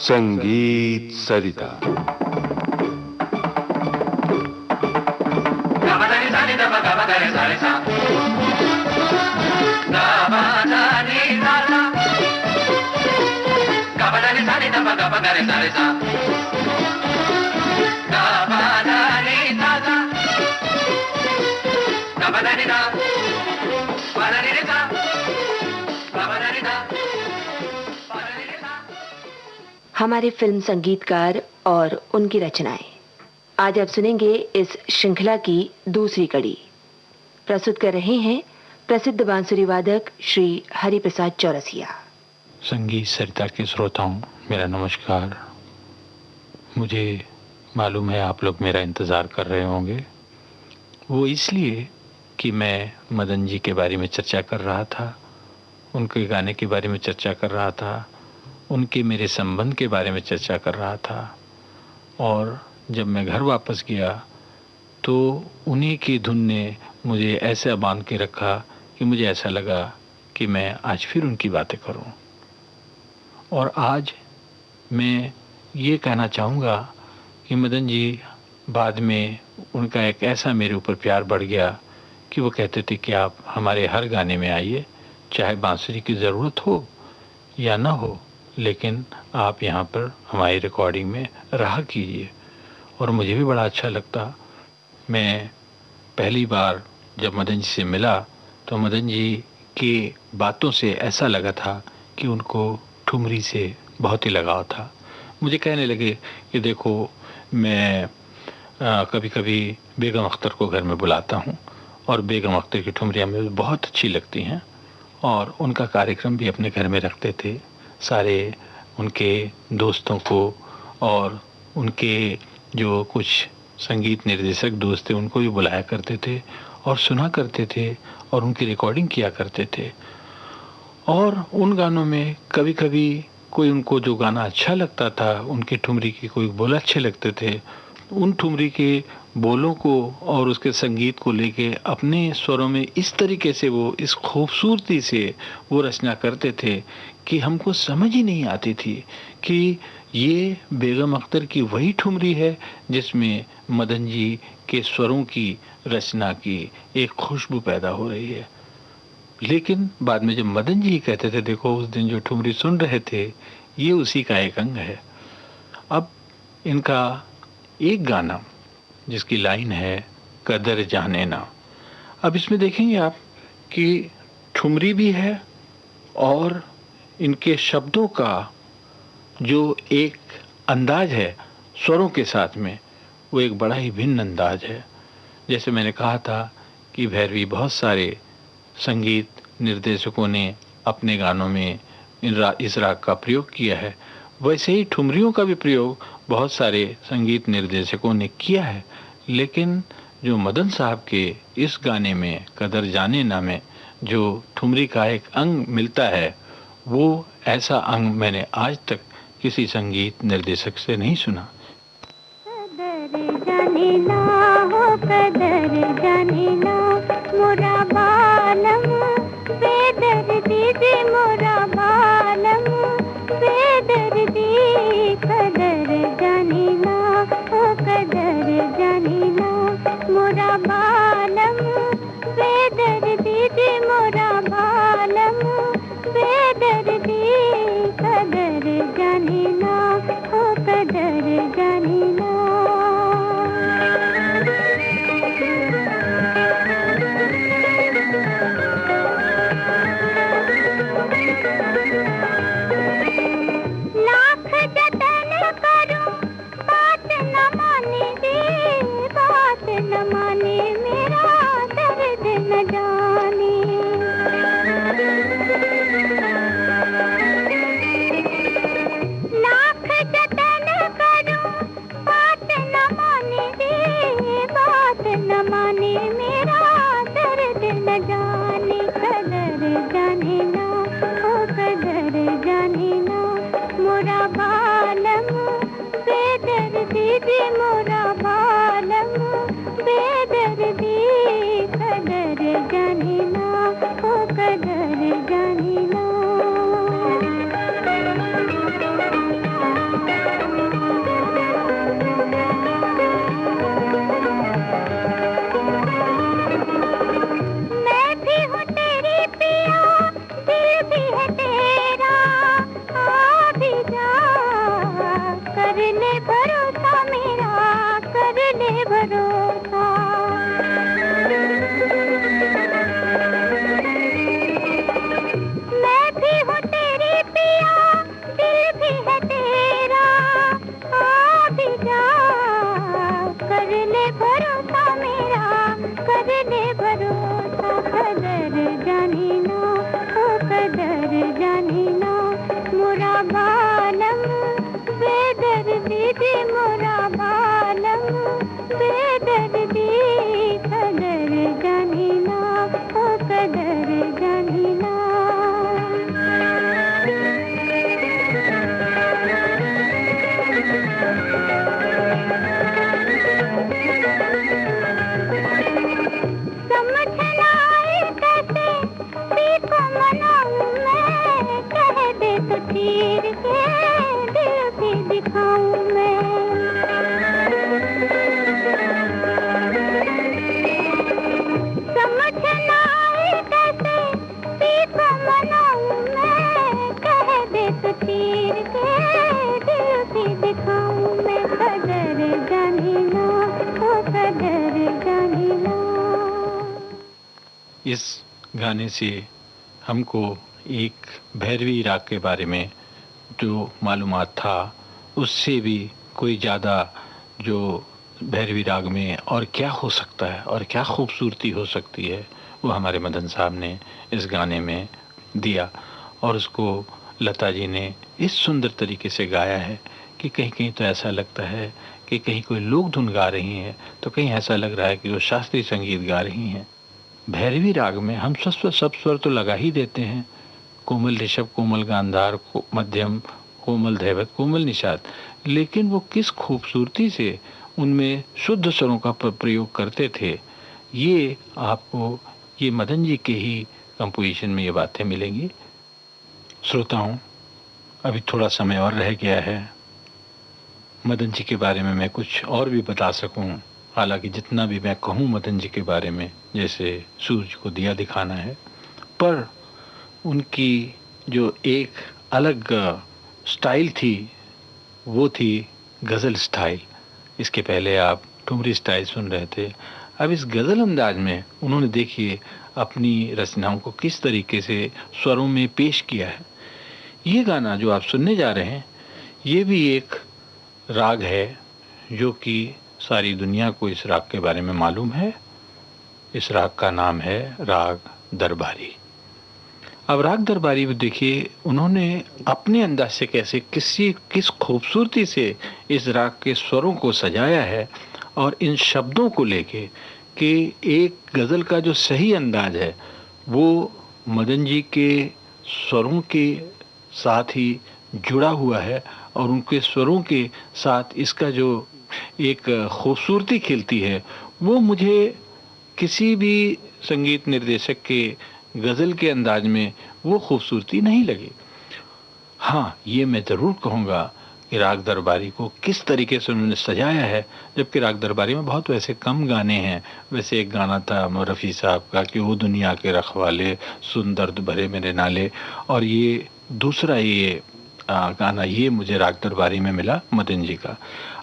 संगीत सरिता। हमारे फिल्म संगीतकार और उनकी रचनाएं आज आप सुनेंगे इस श्रृंखला की दूसरी कड़ी। प्रस्तुत कर रहे हैं प्रसिद्ध बांसुरी वादक श्री हरिप्रसाद चौरसिया। संगीत सरिता के श्रोताओं, मेरा नमस्कार। मुझे मालूम है आप लोग मेरा इंतज़ार कर रहे होंगे, वो इसलिए कि मैं मदन जी के बारे में चर्चा कर रहा था, उनके गाने के बारे में चर्चा कर रहा था, उनके मेरे संबंध के बारे में चर्चा कर रहा था। और जब मैं घर वापस गया तो उन्हीं की धुन ने मुझे ऐसा बांध के रखा कि मुझे ऐसा लगा कि मैं आज फिर उनकी बातें करूं। और आज मैं ये कहना चाहूँगा कि मदन जी बाद में उनका एक ऐसा मेरे ऊपर प्यार बढ़ गया कि वो कहते थे कि आप हमारे हर गाने में आइए, चाहे बांसुरी की ज़रूरत हो या ना हो, लेकिन आप यहाँ पर हमारी रिकॉर्डिंग में रहा कीजिए। और मुझे भी बड़ा अच्छा लगता। मैं पहली बार जब मदन जी से मिला तो मदन जी की बातों से ऐसा लगा था कि उनको ठुमरी से बहुत ही लगाव था। मुझे कहने लगे कि देखो, मैं कभी कभी बेगम अख्तर को घर में बुलाता हूँ और बेगम अख्तर की ठुमरियाँ मुझे बहुत अच्छी लगती हैं, और उनका कार्यक्रम भी अपने घर में रखते थे। सारे उनके दोस्तों को और उनके जो कुछ संगीत निर्देशक दोस्त थे उनको भी बुलाया करते थे और सुना करते थे और उनकी रिकॉर्डिंग किया करते थे। और उन गानों में कभी कभी कोई उनको जो गाना अच्छा लगता था, उनके ठुमरी के कोई बोल अच्छे लगते थे, उन ठुमरी के बोलों को और उसके संगीत को लेके अपने स्वरों में इस तरीके से वो इस खूबसूरती से वो रचना करते थे कि हमको समझ ही नहीं आती थी कि ये बेगम अख्तर की वही ठुमरी है जिसमें मदन जी के स्वरों की रचना की एक खुशबू पैदा हो रही है। लेकिन बाद में जब मदन जी कहते थे, देखो उस दिन जो ठुमरी सुन रहे थे ये उसी का एक अंग है। अब इनका एक गाना जिसकी लाइन है कदर जाने ना, अब इसमें देखेंगे आप कि ठुमरी भी है और इनके शब्दों का जो एक अंदाज है स्वरों के साथ में, वो एक बड़ा ही भिन्न अंदाज है। जैसे मैंने कहा था कि भैरवी बहुत सारे संगीत निर्देशकों ने अपने गानों में इस राग का प्रयोग किया है, वैसे ही ठुमरियों का भी प्रयोग बहुत सारे संगीत निर्देशकों ने किया है। लेकिन जो मदन साहब के इस गाने में कदर जाने ना में जो ठुमरी का एक अंग मिलता है, वो ऐसा अंग मैंने आज तक किसी संगीत निर्देशक से नहीं सुना। कदर जाने ना हो, कदर जाने ना मोरा बालम, बेदर्दी दे मोरा बालम, बेदर्दी। कदर जाने ना हो, कदर जाने ना मोरा बालम, बेदर्दी दे मोरा बालम, बेदर्दी। कदर जाने ना हो, कदर जाने ना। लाख जतन करूं बात न माने दे, बात न माने मेरा दर्द न जाने। लाख जतन करूं बात न माने दे, बात न माने मेरा दर्द न जाने। कदर जाने ना हो, कदर जाने ना मोरा बालम, बेदर्दी दे मोरा बालम, बेदर्दी। कदर जाने ना हो, कदर जाने ना। इस गाने से हमको एक भैरवी राग के बारे में जो मालूमात था उससे भी कोई ज़्यादा जो भैरवी राग में और क्या हो सकता है और क्या खूबसूरती हो सकती है वो हमारे मदन साहब ने इस गाने में दिया। और उसको लता जी ने इस सुंदर तरीके से गाया है कि कहीं कहीं तो ऐसा लगता है कि कहीं कोई लोक धुन गा रही हैं तो कहीं ऐसा लग रहा है कि वो शास्त्रीय संगीत गा रही हैं। भैरवी राग में हम सब स्वर तो लगा ही देते हैं, कोमल ऋषभ, कोमल गांधार, मध्यम, कोमल धैवत, कोमल निषाद, लेकिन वो किस खूबसूरती से उनमें शुद्ध स्वरों का प्रयोग करते थे, ये आपको ये मदन जी के ही कंपोजिशन में ये बातें मिलेंगी। श्रोताओं, अभी थोड़ा समय और रह गया है मदन जी के बारे में मैं कुछ और भी बता सकूं। हालांकि जितना भी मैं कहूं मदन जी के बारे में, जैसे सूरज को दिया दिखाना है, पर उनकी जो एक अलग स्टाइल थी वो थी गज़ल स्टाइल। इसके पहले आप ठुमरी स्टाइल सुन रहे थे, अब इस गज़ल अंदाज में उन्होंने देखिए अपनी रचनाओं को किस तरीके से स्वरों में पेश किया है। ये गाना जो आप सुनने जा रहे हैं ये भी एक राग है जो कि सारी दुनिया को इस राग के बारे में मालूम है। इस राग का नाम है राग दरबारी। अब राग दरबारी में देखिए उन्होंने अपने अंदाज से कैसे किस खूबसूरती से इस राग के स्वरों को सजाया है और इन शब्दों को लेके कि एक गज़ल का जो सही अंदाज है वो मदन जी के स्वरों के साथ ही जुड़ा हुआ है और उनके स्वरों के साथ इसका जो एक खूबसूरती खिलती है वो मुझे किसी भी संगीत निर्देशक के गज़ल के अंदाज में वो खूबसूरती नहीं लगी। हाँ, ये मैं ज़रूर कहूँगा कि राग दरबारी को किस तरीके से उन्होंने सजाया है, जबकि राग दरबारी में बहुत वैसे कम गाने हैं। वैसे एक गाना था रफ़ी साहब का कि वो दुनिया के रखवाले सुन दर्द भरे मेरे नाले, और ये दूसरा ये गाना ये मुझे राग दरबारी में मिला मदन जी का।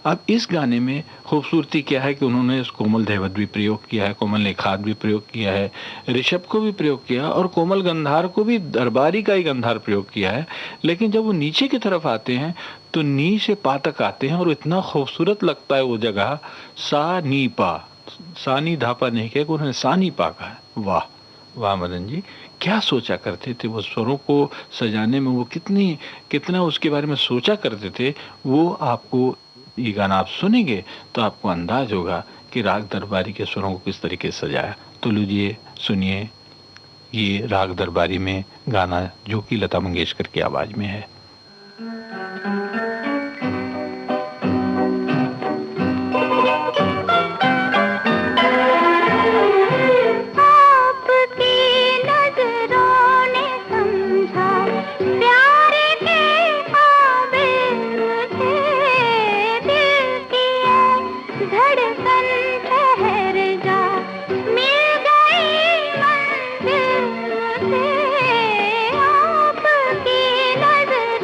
अब इस गाने में खूबसूरती क्या है कि उन्होंने कोमल धैवत भी प्रयोग किया है, कोमल निखात भी प्रयोग किया है, ऋषभ को भी प्रयोग किया और कोमल गंधार को भी दरबारी का ही गंधार प्रयोग किया है। लेकिन जब वो नीचे की तरफ आते हैं तो नी से पा तक आते हैं और इतना खूबसूरत लगता है वो जगह। सा नी पा, सा नी धापा नहीं कह, उन्होंने सा नी पा कहा। वाह वाह मदन जी, क्या सोचा करते थे वो स्वरों को सजाने में, वो कितना उसके बारे में सोचा करते थे। वो आपको ये गाना आप सुनेंगे तो आपको अंदाज होगा कि राग दरबारी के स्वरों को किस तरीके से सजाया। तो लीजिए सुनिए ये राग दरबारी में गाना जो कि लता मंगेशकर की आवाज में है। आपकी नजर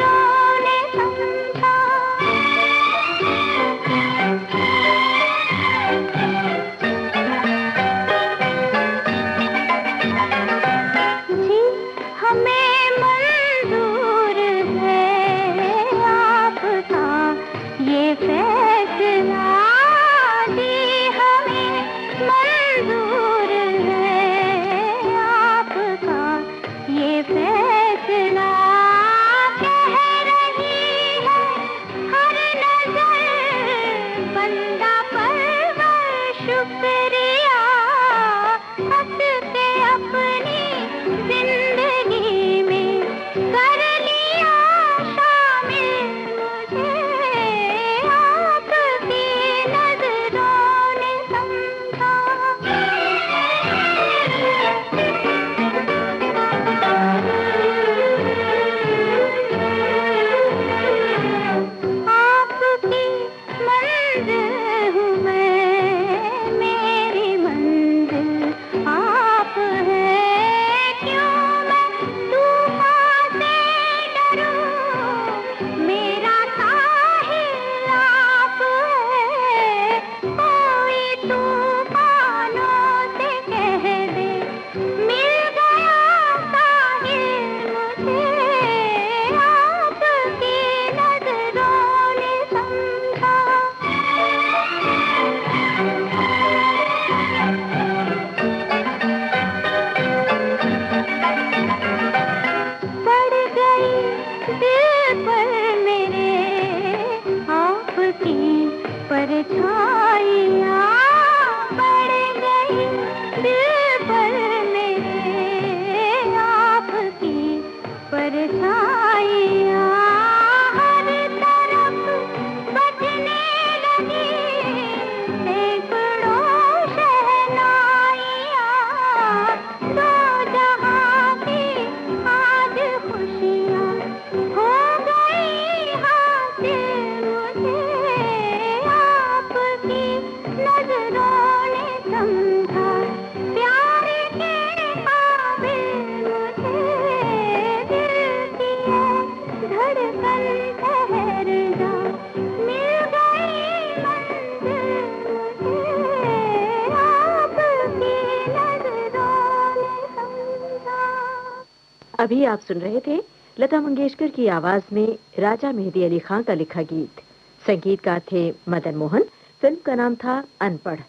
अभी आप सुन रहे थे लता मंगेशकर की आवाज में राजा मेहदी अली खां का लिखा गीत। संगीतकार थे मदन मोहन। फिल्म का नाम था अनपढ़।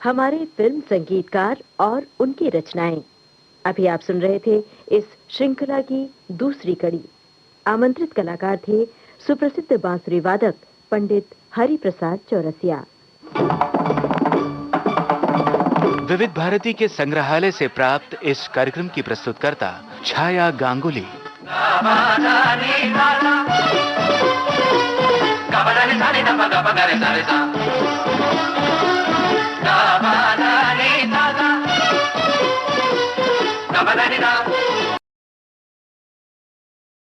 हमारे फिल्म संगीतकार और उनकी रचनाएं, अभी आप सुन रहे थे इस श्रृंखला की दूसरी कड़ी। आमंत्रित कलाकार थे सुप्रसिद्ध बांसुरी वादक पंडित हरि प्रसाद चौरसिया। विविध भारती के संग्रहालय से प्राप्त इस कार्यक्रम की प्रस्तुतकर्ता छाया गांगुली। Gabadani,